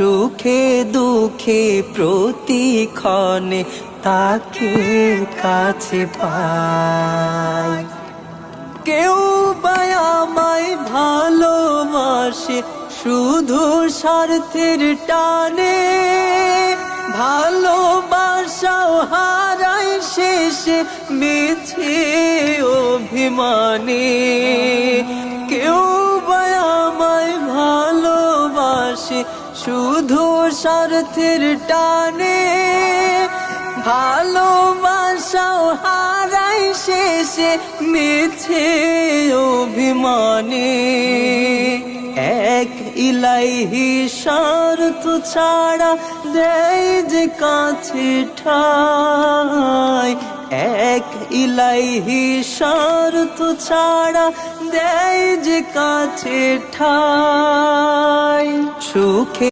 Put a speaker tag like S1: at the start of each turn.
S1: সুখে দুঃখে প্রতিক্ষণে তাকে কাছে পাই। কেউ বা আমায় ভালোবাসে শুধু স্বার্থের টানে, ভালোবাসাও হারায় শেষে মিছে অভিমানে। কেউ বা আমায় ভালোবাসে শুধু স্বার্থের টানে, ভালোবাসাও হারায় শেষে মিছে অভিমানে। এক ইলাহি স্বার্থ ছাড়া দেয় যে কাছে ঠাই, এক ইলাহি স্বার্থ ছাড়া দেয় যে কাছে ঠাই। সুখে